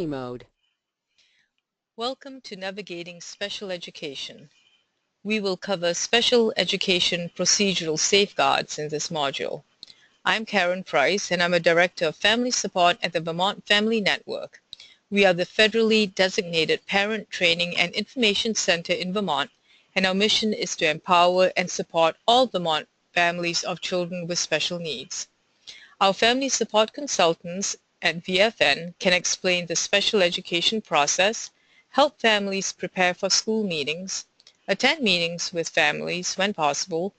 mode. Welcome to Navigating Special Education. We will cover special education procedural safeguards in this module. I'm Karen Price and I'm a Director of Family Support at the Vermont Family Network. We are the federally designated Parent Training and Information Center in Vermont, and our mission is to empower and support all Vermont families of children with special needs. Our family support consultants at VFN can explain the special education process, help families prepare for school meetings, attend meetings with families when possible,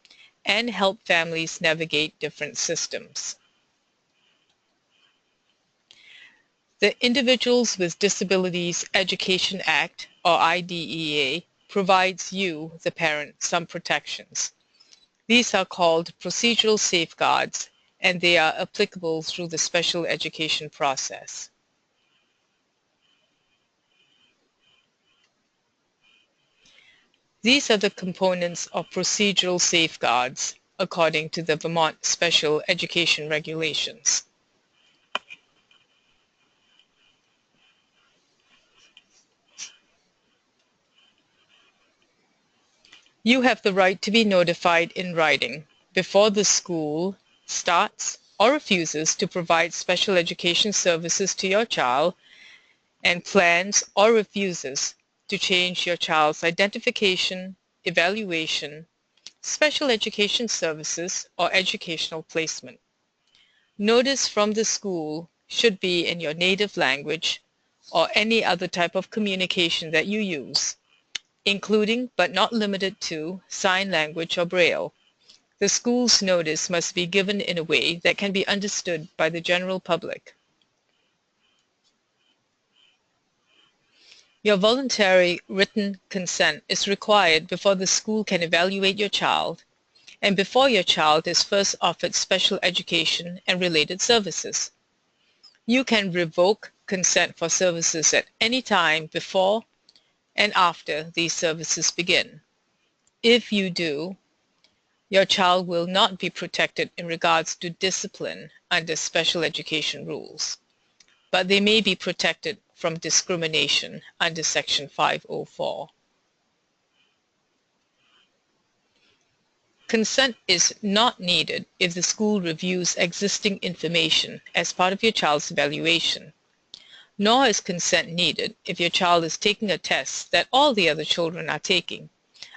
and help families navigate different systems. The Individuals with Disabilities Education Act, or IDEA, provides you, the parent, some protections. These are called procedural safeguards, and they are applicable through the special education process. These are the components of procedural safeguards according to the Vermont Special Education Regulations. You have the right to be notified in writing before the school starts or refuses to provide special education services to your child and plans or refuses to change your child's identification, evaluation, special education services, or educational placement. Notice from the school should be in your native language or any other type of communication that you use, including but not limited to sign language or Braille. The school's notice must be given in a way that can be understood by the general public. Your voluntary written consent is required before the school can evaluate your child and before your child is first offered special education and related services. You can revoke consent for services at any time before and after these services begin. If you do, your child will not be protected in regards to discipline under special education rules, but they may be protected from discrimination under Section 504. Consent is not needed if the school reviews existing information as part of your child's evaluation, nor is consent needed if your child is taking a test that all the other children are taking,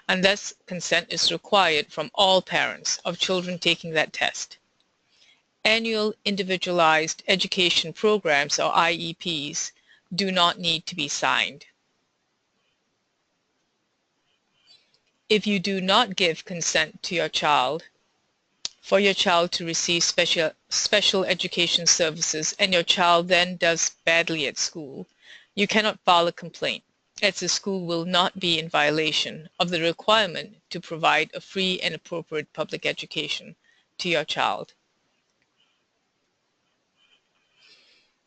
unless consent is required from all parents of children taking that test. Annual Individualized Education Programs, or IEPs, do not need to be signed. If you do not give consent to your child, for your child to receive special education services and your child then does badly at school, you cannot file a complaint, as the school will not be in violation of the requirement to provide a free and appropriate public education to your child.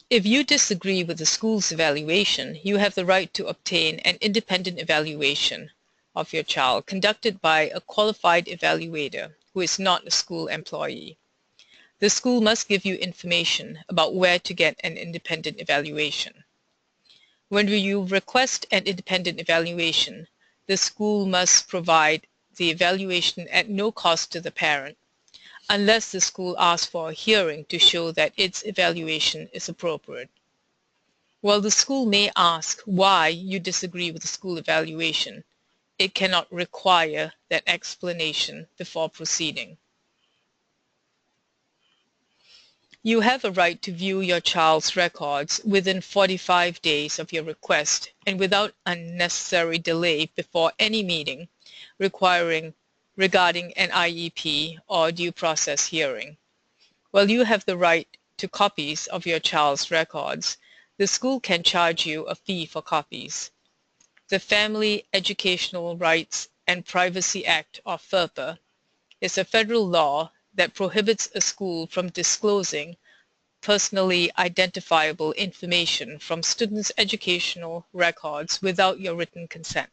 If you disagree with the school's evaluation, you have the right to obtain an independent evaluation of your child conducted by a qualified evaluator who is not a school employee. The school must give you information about where to get an independent evaluation. When you request an independent evaluation, the school must provide the evaluation at no cost to the parent, unless the school asks for a hearing to show that its evaluation is appropriate. While the school may ask why you disagree with the school evaluation, it cannot require that explanation before proceeding. You have a right to view your child's records within 45 days of your request and without unnecessary delay before any meeting regarding an IEP or due process hearing. While you have the right to copies of your child's records, the school can charge you a fee for copies. The Family Educational Rights and Privacy Act, or FERPA, is a federal law that prohibits a school from disclosing personally identifiable information from students' educational records without your written consent.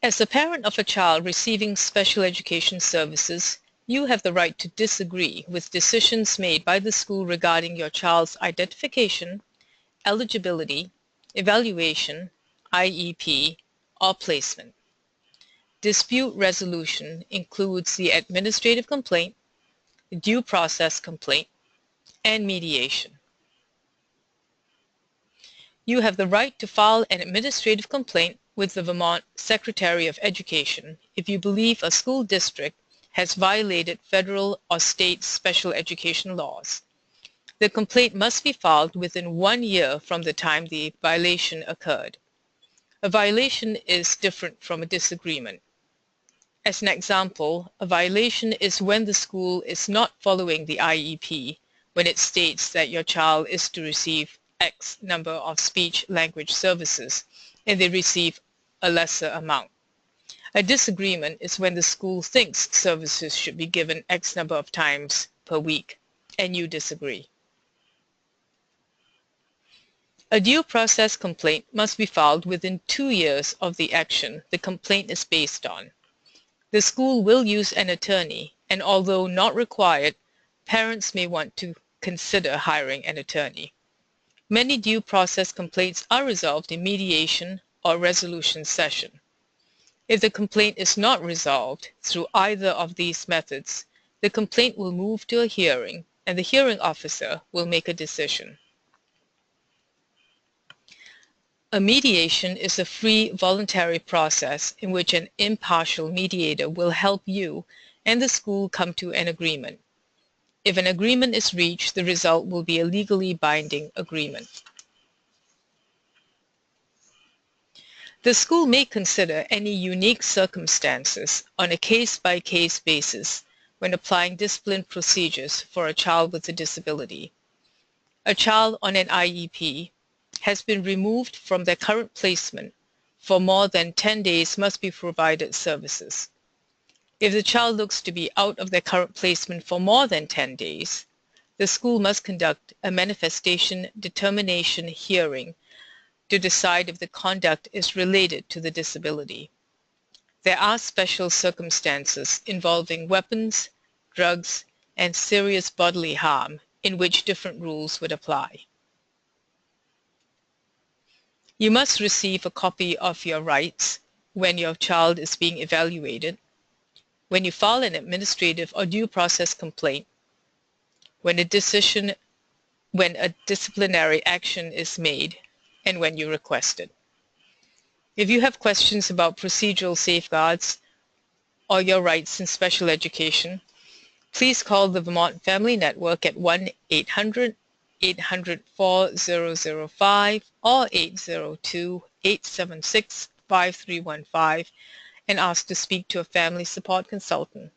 As a parent of a child receiving special education services, You have the right to disagree with decisions made by the school regarding your child's identification, eligibility, evaluation, IEP, or placement. Dispute resolution includes the administrative complaint, due process complaint, and mediation. You have the right to file an administrative complaint with the Vermont Secretary of Education if you believe a school district has violated federal or state special education laws. The complaint must be filed within 1 year from the time the violation occurred. A violation is different from a disagreement. As an example, a violation is when the school is not following the IEP when it states that your child is to receive X number of speech-language services and they receive a lesser amount. A disagreement is when the school thinks services should be given X number of times per week and you disagree. A due process complaint must be filed within 2 years of the action the complaint is based on. The school will use an attorney, and although not required, parents may want to consider hiring an attorney. Many due process complaints are resolved in mediation or resolution session. If the complaint is not resolved through either of these methods, the complaint will move to a hearing, and the hearing officer will make a decision. A mediation is a free, voluntary process in which an impartial mediator will help you and the school come to an agreement. If an agreement is reached, the result will be a legally binding agreement. The school may consider any unique circumstances on a case-by-case basis when applying discipline procedures for a child with a disability. A child on an IEP has been removed from their current placement for more than 10 days must be provided services. If the child looks to be out of their current placement for more than 10 days, the school must conduct a manifestation determination hearing to decide if the conduct is related to the disability. There are special circumstances involving weapons, drugs, and serious bodily harm in which different rules would apply. You must receive a copy of your rights when your child is being evaluated, when you file an administrative or due process complaint, when a disciplinary action is made, and when you request it. If you have questions about procedural safeguards or your rights in special education, please call the Vermont Family Network at 1-800-800-4005 or 802-876-5315 and ask to speak to a family support consultant.